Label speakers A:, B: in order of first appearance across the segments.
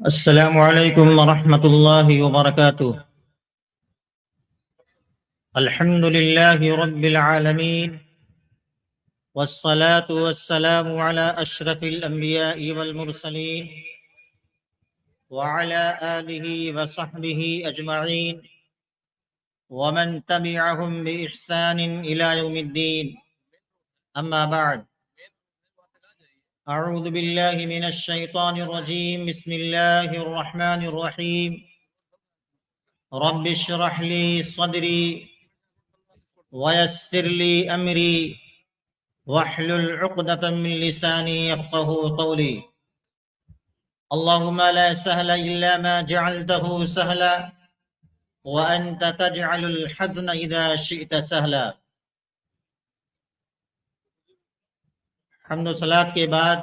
A: السلام علیکم ورحمۃ اللہ وبرکاتہ۔ الحمد للہ رب العالمین والصلاة والسلام على اشرف الانبیاء والمرسلین وعلى آلہ وصحبہ اجمعین ومن تبعهم بإحسان الى یوم الدین، اما بعد۔ اعوذ باللہ من الشیطان الرجیم، بسم اللہ الرحمن الرحیم۔ رب اشرح لي صدري ويسر لي أمري واحلل عقدة من لساني يفقهوا قولي۔ اللهم لا سهل إلا ما جعلته سهلا وأنت تجعل الحزن إذا شئت سهلا۔ حمد و صلات کے بعد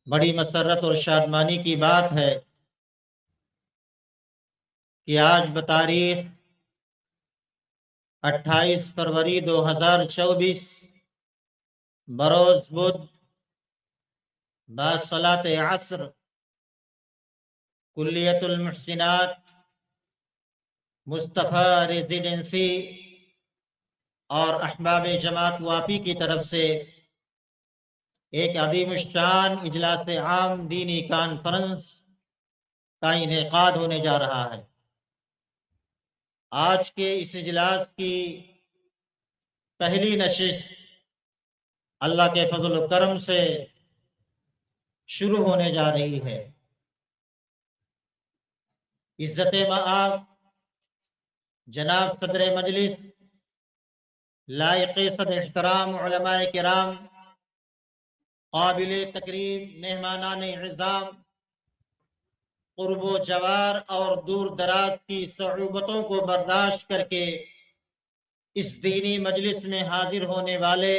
A: بڑی مسرت اور شادمانی کی بات ہے کہ آج بتاریخ 28 فروری 2024 بروز بدھ بعد صلاۃ عصر کلیت المحسنات مصطفیٰ ریزیڈنسی اور احباب جماعت واپی کی طرف سے ایک عظیم الشان اجلاس عام دینی کانفرنس کا انعقاد ہونے جا رہا ہے۔ آج کے اس اجلاس کی پہلی نشست اللہ کے فضل و کرم سے شروع ہونے جا رہی ہے۔ عزت مآب جناب صدر مجلس، لائق صد احترام علماء کرام، قابل تکریم مہمانان اعظام، قرب و جوار اور دور دراز کی صعوبتوں کو برداشت کر کے اس دینی مجلس میں حاضر ہونے والے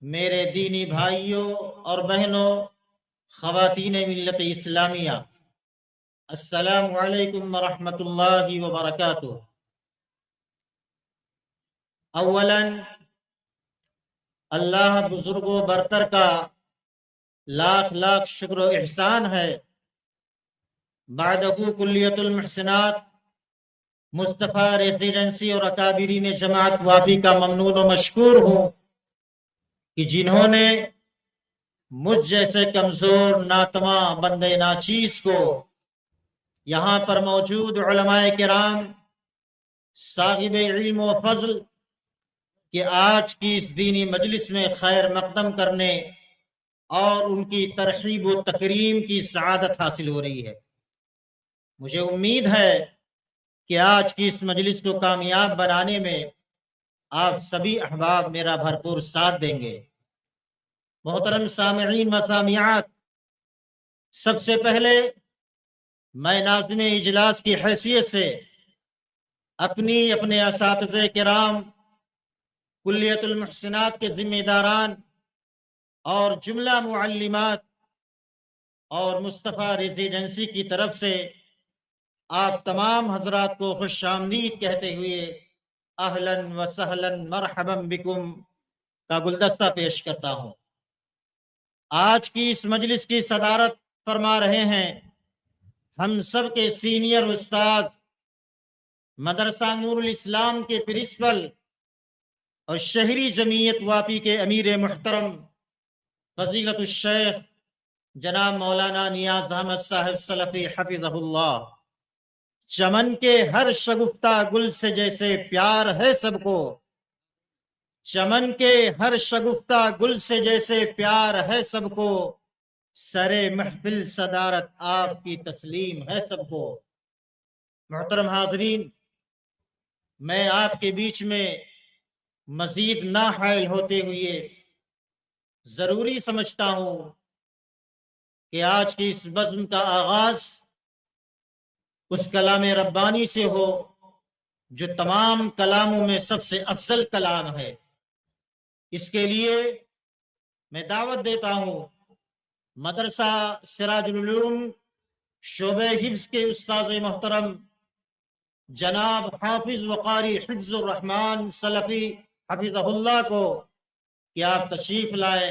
A: میرے دینی بھائیوں اور بہنوں، خواتین ملت اسلامیہ، السلام علیکم ورحمۃ اللہ وبرکاتہ۔ اولاً اللہ بزرگ و برتر کا لاکھ لاکھ شکر و احسان ہے، بعدہ کلیت المحسنات مصطفیٰ ریزیڈنسی اور اکابرین جماعت واپی کا ممنون و مشکور ہوں کہ جنہوں نے مجھ جیسے کمزور ناتواں بندے ناچیز کو یہاں پر موجود علماء کرام، صاحب علم و فضل کہ آج کی اس دینی مجلس میں خیر مقدم کرنے اور ان کی ترحیب و تکریم کی سعادت حاصل ہو رہی ہے۔ مجھے امید ہے کہ آج کی اس مجلس کو کامیاب بنانے میں آپ سبھی احباب میرا بھرپور ساتھ دیں گے۔ محترم سامعین و سامعات، سب سے پہلے میں ناظم اجلاس کی حیثیت سے اپنے اساتذہ کرام، کلیت المحسنات کے ذمہ داران اور جملہ معلمات اور مصطفیٰ ریزیڈنسی کی طرف سے آپ تمام حضرات کو خوش آمدید کہتے ہوئے اہلاً و سہلاً مرحبا بکم کا گلدستہ پیش کرتا ہوں۔ آج کی اس مجلس کی صدارت فرما رہے ہیں ہم سب کے سینئر استاد، مدرسہ نور الاسلام کے پرنسپل اور شہری جمعیت واپی کے امیر محترم فضیلت الشیخ جناب مولانا نیاز احمد صاحب سلفی حفظہ اللہ۔ چمن کے ہر شگفتہ گل سے جیسے پیار ہے سب کو، چمن کے ہر شگفتہ گل سے جیسے پیار ہے سب کو، سرے محفل صدارت آپ کی تسلیم ہے سب کو۔ محترم حاضرین، میں آپ کے بیچ میں مزید نہ حائل ہوتے ہوئے ضروری سمجھتا ہوں کہ آج کی اس بزم کا آغاز اس کلام ربانی سے ہو جو تمام کلاموں میں سب سے افضل کلام ہے۔ اس کے لیے میں دعوت دیتا ہوں مدرسہ سراج العلوم شعبہ حفظ کے استاذ محترم جناب حافظ وقاری حفظ الرحمن سلفی حفظہ اللہ کو کہ آپ تشریف لائے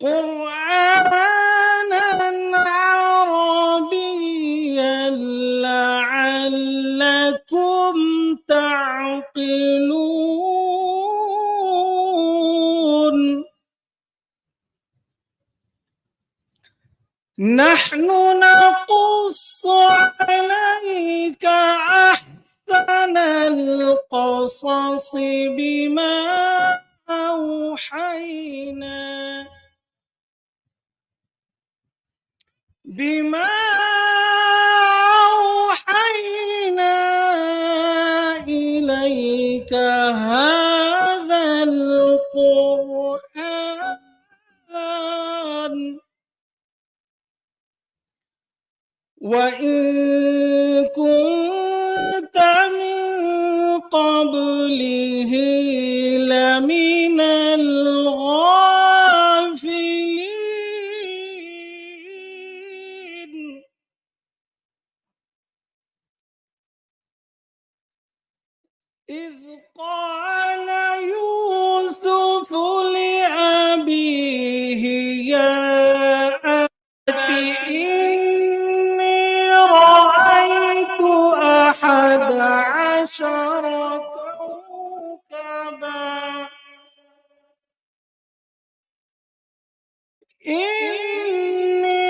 B: قرآنا عربيا لعلكم تعقلون. نحن نقص عليك أحسن القصص بما أوحينا إليك هذا القرآن وإن كنت من قبله لمن الغافلين. إذ قال يوسف لأبيه يا أبت إني رأيت أحد عشر كوكبا إني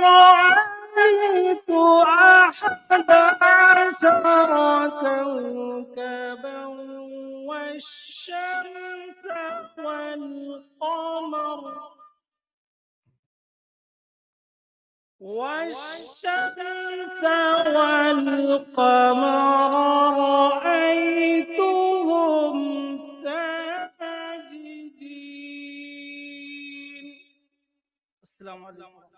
B: رأيت أحد عشر كوكبا والشمس والقمر رأيتهم ساجدين. السلام عليكم.